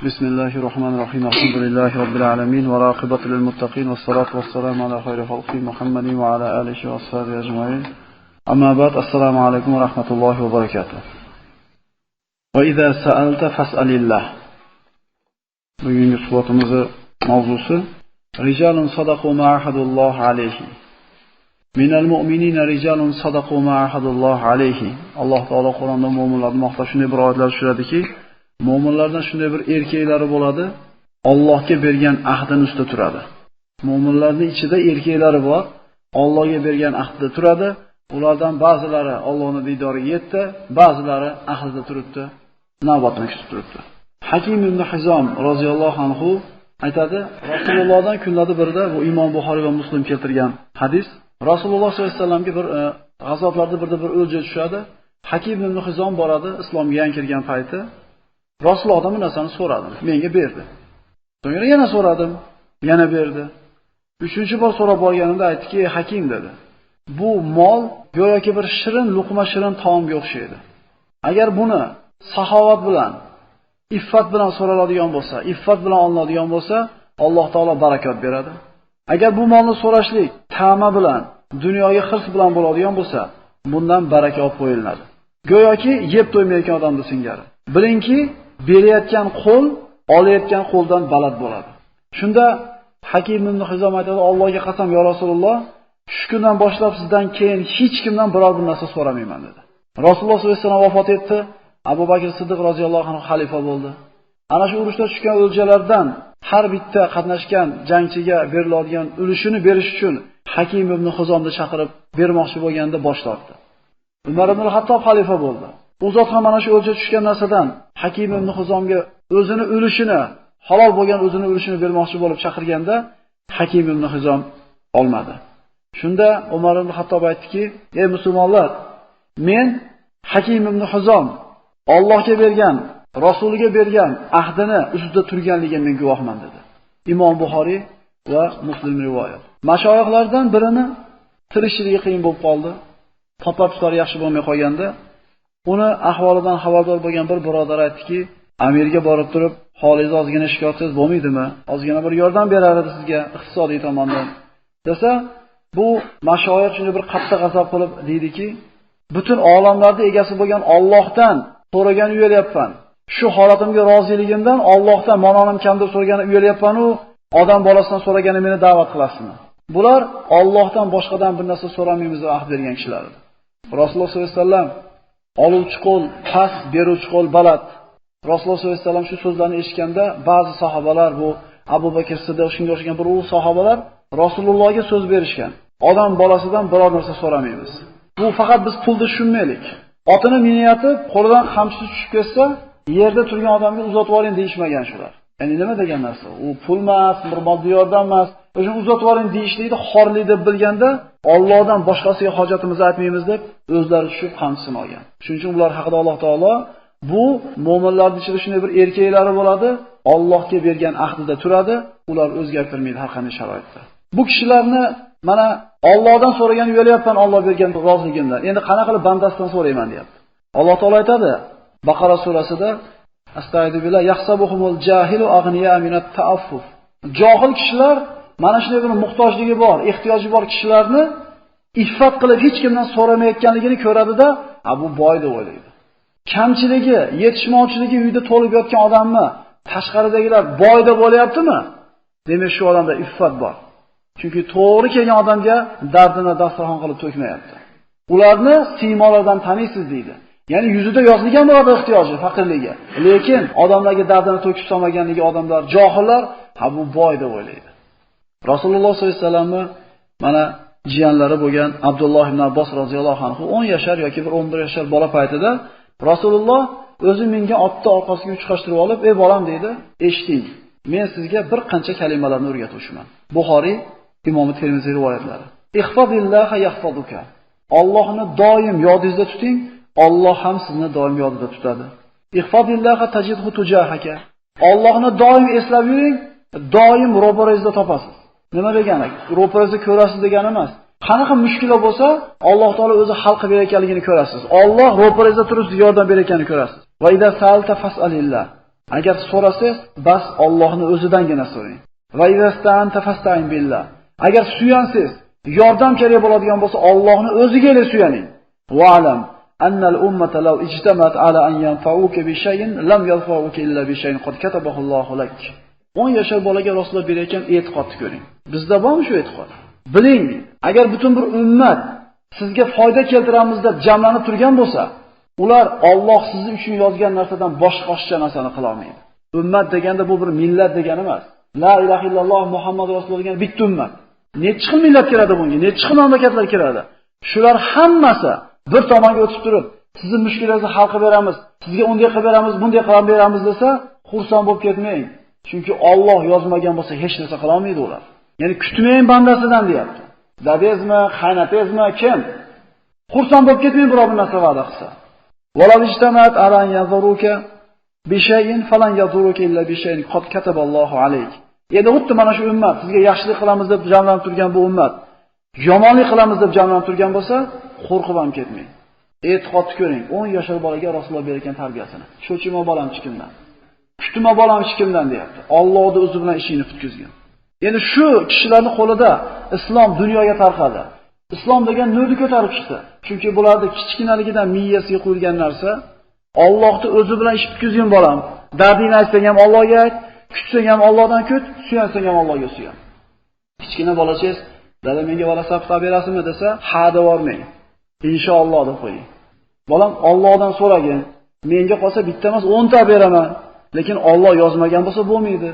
بسم الله الرحمن الرحيم الحمد لله رب العالمين والعاقبة للمتقين والصلاة والسلام على خير خلق محمد وعلى آله وصحبه أجمعين أما بعد السلام عليكم ورحمة الله وبركاته وإذا سألت فاسأل الله bugungi suhbatimiz mavzusi rijalun sadaqu ma ahadulloh alayhi minal mu'minina rijalun sadaqu ma ahadulloh alayhi. Alloh taolo Qur'onda mu'minlarni maqtab shunday bir oyatlar tushiradiki, mu'minlardan shunday bir erkeklari bo'ladi, Allohga bergan ahdini ustida turadi. Mu'minlarning ichida erkeklari bor, Allohga bergan ahdida turadi. Ulardan ba'zilari Allohning diydoriga yetdi, ba'zilari ahdida turibdi, navbatini kutib turibdi. Hakim ibn Hizom roziyallohu anhu aytadi, Rasulullohdan kunlarda birida, bu Imom Buxoriy va Muslim keltirgan hadis, Rasululloh sollallohu alayhi vasallamga bir g'azotlarda birda bir o'lja tushadi. Hakim ibn Hizom boradi, islomga yangi kirgan payti. Rasulullohdan bu narsani so'radim, menga berdi. So'ngra yana so'radim, yana berdi. Uchinchi bor so'rab borganimda aytdiki, Hakim dedi, bu mol go'yoki bir shirin luqma, shirin taomga o'xshaydi. Agar buni saxovat bilan, iffat bilan so'raladigan bo'lsa, iffat bilan olinadigan bo'lsa, Alloh taolo barakot beradi. Agar bu molni so'rashlik ta'ma bilan, dunyoga hirs bilan bo'ladigan bo'lsa, bundan baraka olib qo'yiladi. Go'yoki yeb to'ymayotgan odamni singari. Bilingki, berayotgan qo'l olayotgan qo'ldan baland bo'ladi. Shunda Hakim ibn Hizom aytadi, Allohga qasam ya Rasululloh, shu kundan boshlab sizdan keyin hech kimdan biror bir narsa so'ramayman dedi. Rasululloh sollallohu alayhi vasallam vafot etdi. Abu Bakr Siddiq roziyallohu anhu xalifa bo'ldi. Ana shu urushda tushgan o'ljalardan har bitta qatnashgan jangchiga beriladigan ulushini berish uchun Hakim ibn Hizomni chaqirib bermoqchi bo'lganda bosh tortdi. Umar ibn Xattob xalifa bo'ldi. U zot ham mana shu o'lja tushgan narsadan Hakim ibn Hizomga o'zini ulushini, halol bo'lgan o'zini ulushini bermoqchi bo'lib chaqirganda Hakim ibn Hizom olmadi. Shunda Umar ibn Xattob aytdiki, ey musulmonlar, men Hakim ibn Hizom Allohga bergan, Rasuliga bergan ahdini ustida turganligiga men guvohman dedi. Imom Buxoriy va Muslim rivoyat. Mashoyixlardan birini tirishligi qiyin bo'lib qoldi. Topab tutar yaxshi bo'lmay qolganda, uni ahvolidan xabardor bo'lgan bir birodar aytdiki, amirga borib turib, holingiz ozgina shikoyatsiz bo'lmaydimi? Ozgina bir yordam berar edi sizga iqtisodiy tomondan. Desa, bu mashoyix shunday bir qattiq g'azab qilib deydiki, butun olamlarning egasi bo'lgan Allohdan so'ragan uyalyapman. Shu holatimga roziligimdan Allohdan mononim kamdir so'ragan uyalyapman u odam bolasidan so'ragani meni da'vat qilasizmi? Bular Allohdan boshqadan bir narsa so'ramaymiz deb ahd bergan kishilar. Rasululloh sollallohu alayhi vasallam oluvchi qo'l past, beruvchi qo'l baland. Rasululloh sollallohu alayhi vasallam shu so'zlarni eshitganda ba'zi sahobalar, bu Abu Bakr Siddiq shunga o'xshagan bir sahobalar Rasulullohga so'z berishgan. Odam bolasidan biror narsa so'ramaymiz. Bu faqat biz pulni tushunmaylik. Otini miniyatib, qo'lidan qamchi tushib ketsa, yerda turgan odamga uzatib oling deyishmagan shular. Ya'ni nima degan narsa? U pul emas, bir moddiy yordam emas. O'sha uzatib oling deyishlikni xorlik deb bilganda, Allohdan boshqasiga hojatimizni aytmaymiz deb o'zlari tushib qamchisini olgan. Shuning uchun ular haqida Alloh taolo bu mu'minlarning ichida shunday bir erkeklari bo'ladi, Allohga bergan ahdida turadi, ular o'zgartirmaydi har qanday sharoitda. Bu kishilarni mana Allohdan so'ragan uyalyapman, Alloh bergan roziligimdan. Endi qanaqa qilib bandasidan so'rayman deyapti. Alloh taolo aytadi Baqara surasida, Astagfiru billah yahsabuhumul jahilu aghniya minat ta'affuf. Johil kishilar mana shunday bir muhtojligi bor, ehtiyoji bor kishilarni iffat qilib hech kimdan so'ramayotganligini ko'radida, bu boy deb o'ylaydi. Kamchiligi, yetishmovchiligi uyda to'lib yotgan odamni tashqaridagilar boy deb o'ylayaptimi? Demak, shu odamda iffat bor. Chunki to'g'ri kelgan odamga dardini dasturxon qilib to'kmayapti. Ularni siymolardan taniysiz deydi. Ya'ni yuzida yozilgan bo'ladi ehtiyoji, faqirligi. Lekin odamlarga dardini to'kib solmaganligi odamlar, johillar, bu boy deb o'ylaydi. Rasululloh sollallohu alayhi vasallamni mana jiyanlari bo'lgan Abdulloh ibn Abbos roziyallohu anhu 10 yashar yoki bir 11 yashar bola paytida Rasululloh o'zi menga otni orqasiga uchqashtirib olib, "Ey bolam" dedi, "Eshiting. Men sizga bir qancha kalimalarni o'rgatuvchiman." Buxoriy, Imom Termiziy rivoyatlari. Ihfazillaha yahfazuka. Allohni doim yodingizda tuting, Alloh ham sizni doim yodida tutadi. Ihfazillaha tajidhu tujahaka. Allohni doim eslab yuring, doim ro'parangizda topasiz. Nima degani? Ro'parangizni ko'rasiz degani emas. Qanaqa mushkula bo'lsa, Alloh taolo o'zi hal qilib berayotganligini ko'rasiz. Alloh ro'parangizda turib sizga yordam berayotganini ko'rasiz. Va idza sa'alta fas'alillah. Agar so'rasangiz, bas Allohning o'zidangina so'rang. Va idastan tafasta'in billah. Agar suyansangiz, yordam kerak bo'ladigan bo'lsa, Allohning o'ziga suyaning. Wa'lam annal ummata law ijtamat ala an yanfa'uka bi shay'in lam yanfa'uka illa bi shay'in qad katabahu Allohu lak. 10 yoshli bolaga Rasululloh berayotgan e'tiqodni ko'ring. Bizda bormi shu e'tiqod? Biling, agar butun bir ummat sizga foyda keltiramiz deb jamlanib turgan bo'lsa, ular Alloh siz uchun yozgan narsadan boshqa narsani qila olmaydi. Ummat deganda bu bir millat degani emas. La ilaha illalloh Muhammad Rasululloh degan bitta ummat. Necha xil millat kiradi bunga? Necha xil mamlakatlar kiradi? Shular hammasi bir tomonga o'tib turib, sizning mushkulangizni hal qilib beramiz, sizga unday qilib beramiz, bunday qilib beramiz desa, xursand bo'lib ketmang. Chunki Alloh yozmagan bo'lsa hech narsa qila olmaydi ular. Ya'ni kutmang bandasidan deyapti. Dadangizmi, qaynotangizmi, kim? Xursand bo'lib ketmang biror bir narsa va'da qilsa. Wala ijtamat ala an yazuruka bi shay'in falan yazuruka illa bi shay'in qad kataballohu alayk. Endi xuddi mana shu ummat sizga yaxshilik qilamiz deb jamlanib turgan bu ummat yomonlik qilamiz deb jamlanib turgan bo'lsa, qo'rqib ham ketmang. E'tiqodni ko'ring. 10 yoshli bolaga Rasululloh bergan tarbiyasini. Cho'chima bolam chiqimdan. Kutma bolam chiqimdan deyapti. Allohning o'zi bilan ishini bitkazgan. Endi shu kishilarning qo'lida islom dunyoga tarqadi. Islom degan nurni ko'tarib chiqdi. Chunki bularda kichkinaligidan miyasiga qo'yilgan narsa Allohning o'zi bilan ish bitkazgan bolam. Dardingni aytsang ham Allohga ayt, kutsang ham Allohdan kut, suyansang ham Allohga suyan. Kichkina bolachangiz, "Dada menga WhatsApp qilib berasizmi?" desa, "Ha" deb o'rmang. Inshaalloh deb qo'ying. Bolam Allohdan so'ragin. Menga qolsa bitta emas 10 ta beraman. Lekin Alloh yozmagan bo'lsa bo'lmaydi.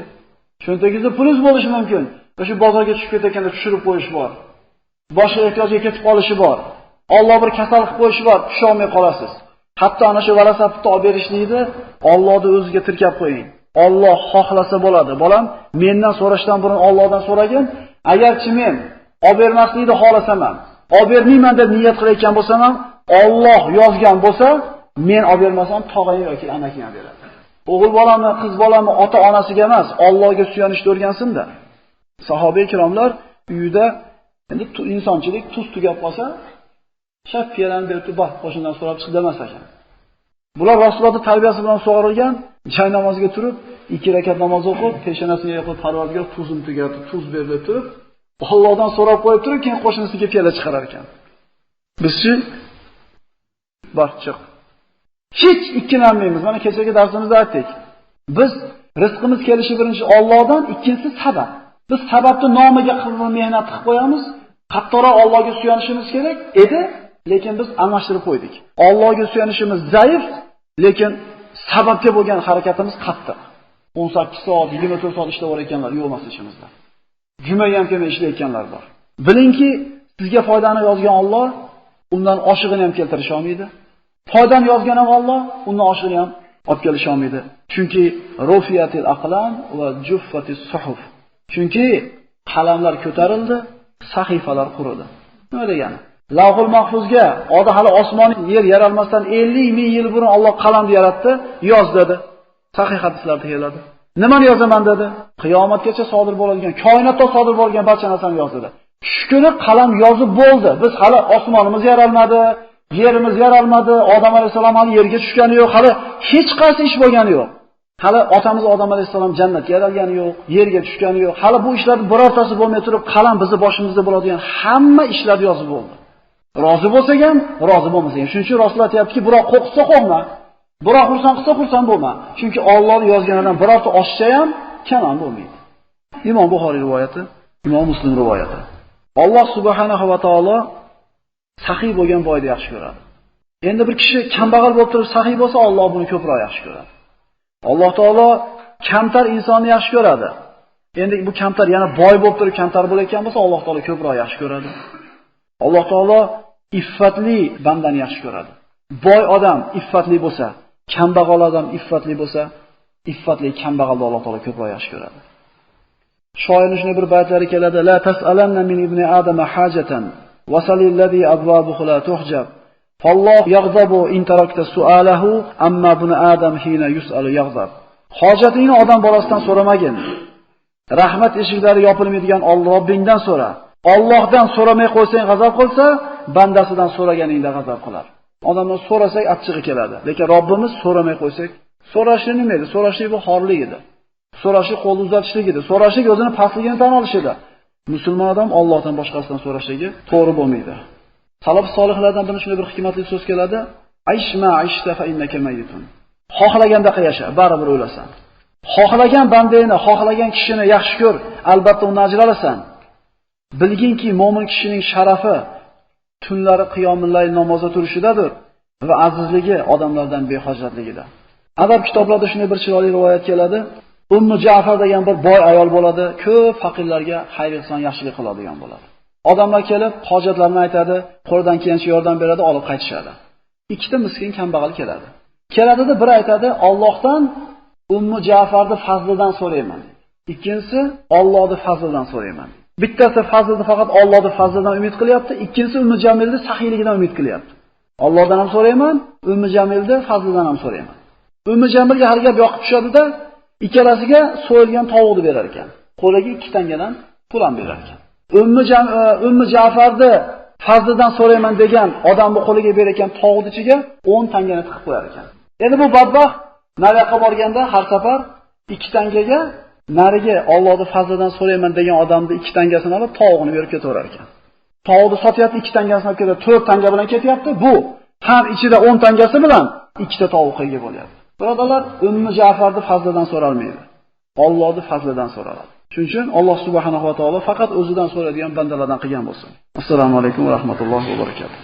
Cho'ntagingizda pulingiz bo'lishi mumkin. O'sha bozorga tushib ketayotganda tushirib qo'yish bor. Boshqa ehtiyojga ketib qolishi bor. Alloh bir kasal qilib qo'yishi bor, tusha olmay qolasiz. Hatto ana shu WhatsAppni olib berishlikni Allohning o'ziga tirkab qo'ying. Alloh xohlasa bo'ladi. Bolam, mendan so'rashdan burun Allohdan so'ragin. Agarchi men olib bermaslikni xohlasam ham, olib bermayman deb niyat qilayotgan bo'lsam ham, Alloh yozgan bo'lsa, men olib bermasam tog'ang yoki amaking ham beradi. O'g'il bolami, qiz bolami ota-onasiga emas, Allohga suyanishni o'rgansin-da. Sahoba ikromlar uyida endi insonchilik tuz tugab qolsa, shaffiyadan berib turib, qo'shnidan so'rab chiq demas ekan. Bular Rasulullohning tarbiyasi bilan sug'orilgan, jay namoziga turib, 2 rakat namoz o'qib, peshonasiga yoqib Parvardigor tuzim tugatdi, tuz ber deb turib, Allohdan so'rab qo'yib turib, keyin qo'shnisiga piyola chiqarar ekan. Bizchi barchiq hech ikkilanmaymiz. Mana kechagi darsimizda aytdik. Biz rizqimiz kelishi birinchi Allohdan, ikkinchisi sabab. Biz sababni nomiga qilib mehnat qilib qo'yamiz. Qattiqroq Allohga suyanishimiz kerak edi, lekin biz almashtirib qo'ydik. Allohga suyanishimiz zaif, lekin sababga bo'lgan harakatimiz qattiq. 18 soat, 24 soat ishlab o'rayotganlar yo'q emas ishimizda. Jumaga ham kelmay ishlayotganlar bor. Bilingki, sizga foydani yozgan Alloh undan oshig'ini ham keltirisha olmaydi. Foydani yozgan ham Alloh undan oshig'ini ham olib kelisha olmaydi. Chunki rufiyatil aqlam va juffatis suhuf. Chunki qalamlar ko'tarildi, sahifalar quridi. Nima degani? Lavhul mahfuzga oda hali osmon yer yaralmasdan 50 ming yil burun Alloh qalamni yaratdi, yoz dedi. Sahih hadislarda keladi. Nimani yozaman dedi? Qiyomatgacha sodir bo'ladigan, koinotda sodir bo'lgan barcha narsani yoz dedi. Shu kuni qalam yozib bo'ldi. Biz hali osmonimiz yaralmadi, yerimiz yaralmadi, Odam alayhisalom hali yerga tushgani yo'q, hali hech qaysi ish bo'lgani yo'q. Hali otamiz Odam alayhisalom jannatga yaralgani yo'q, yerga tushgani yo'q. Hali bu ishlarning birortasi bo'lmay turib, qalam bizni boshimizda bo'ladigan hamma ishlar yozib bo'ldi. Rozi bo'lsak ham, rozi bo'lmasak ham. Shuning uchun Rasululloh aytayaptiki, biroq qo'rqsa qo'rqma. Biroq xursand qilsa xursand bo'lma. Chunki Alloh yozganidan birorta oshcha ham kamon bo'lmaydi. Imom Buxoriy rivoyati, Imom Muslim rivoyati. Alloh subhanahu va taolo saxiy bo'lgan boyni yaxshi ko'radi. Endi bir kishi kambag'al bo'lib turib saxiy bo'lsa, Alloh buni ko'proq yaxshi ko'radi. Alloh taolo kamtar insonni yaxshi ko'radi. Endi bu kamtar yana boy bo'lib turib kamtar bo'layotgan bo'lsa, Alloh taolo ko'proq yaxshi ko'radi. Alloh taolo iffatli bandani yaxshi ko'radi. Boy odam iffatli bo'lsa, kambag'al odam iffatli bo'lsa, iffatli kambag'alni Alloh taolo ko'proq yaxshi ko'radi. Shoirning shunday bir baytlari keladi: "La tas'alanna min ibni adama hajatan, wasalil ladhi abwabuhu la tuhjab. Falloh yaghzabu in tarakta su'alahu, amma ibn adam hina yus'alu yaghzab." Hojatingni odam bolasidan so'ramagin. Rahmat eshiklari yopilmaydigan Robbingdan so'ra. Allohdan so'ramay qo'ysang g'azab qilsa, bandasidan so'raganingda g'azab qilar. Odamdan so'rasak achchig'i keladi, lekin Robbimiz so'ramay qo'ysak So'rashlik nima edi? So'rashlik bu xorlik edi. So'rashlik qo'lni uzatishlik edi. So'rashlik o'zini pastligini tan olish edi. Musulmon odam Allohdan boshqasidan so'rashligi to'g'ri bo'lmaydi. Salaf solihlardan buni shunday bir hikmatli so'z keladi. Ayshma ayshta fa innaka mayitun. Xohlaganda yasha, baribir o'lasan. Xohlagan bandangni, xohlagan kishini yaxshi ko'r, albatta uni ajr olasan. Bilginki, mo'min kishining sharafi tunlari qiyomul layl namozda turishidadir va azizligi odamlardan behojatligida. Adab kitoblarida shunday bir chiroyli rivoyat keladi. Ummu Ja'far degan bir boy ayol bo'ladi, ko'p faqirlarga xayr-ehson, yaxshilik qiladigan bo'ladi. Odamlar kelib hojatlarini aytadi, qo'lidan kelgancha yordam beradi, olib qaytishadi. Ikkita miskin kambag'al keladi. Keladida biri aytadi, Allohdan Ummu Ja'farning fazlidan so'rayman. Ikkinchisi Allohning fazlidan so'rayman. Bittasi fazlini faqat Allohning fazlidan umid qilyapti, ikkinchisi Ummu Jamilning saxiyligidan umid qilyapti. Allohdan ham so'rayman, Ummu Jamilning fazlidan ham so'rayman. Ummu Jamilga har gap yoqib tushadi-da, ikkalasiga so'yilgan tovuqni berar ekan. Qo'liga 2 tangadan pul ham berar ekan. Ummu Ja'farni fazlidan so'rayman degan odamning qo'liga berar ekan tovuqning ichiga 10 tangani tiqib qo'yar ekan. Endi bu badbaxt nariyoqqa borganda har safar 2 tangaga nariga Allohning fazlidan so'rayman degan odamning 2 tangasini olib tovuqni berib ketaverar ekan. Tovuqni sotyapti, 2 tangasini olib ketadi, 4 tanga bilan ketyapti. Bu ham ichida 10 tangasi bilan 2 ta tovuqqa ega bo'lyapti. Birodarlar, Ummu Ja'farning fazlidan so'ralmaydi. Allohning fazlidan so'raladi. Shuning uchun Alloh subhanahu va taolo faqat o'zidan so'raydigan bandalardan qilgan bo'lsin. Assalomu alaykum va rahmatullohi va barakatuh.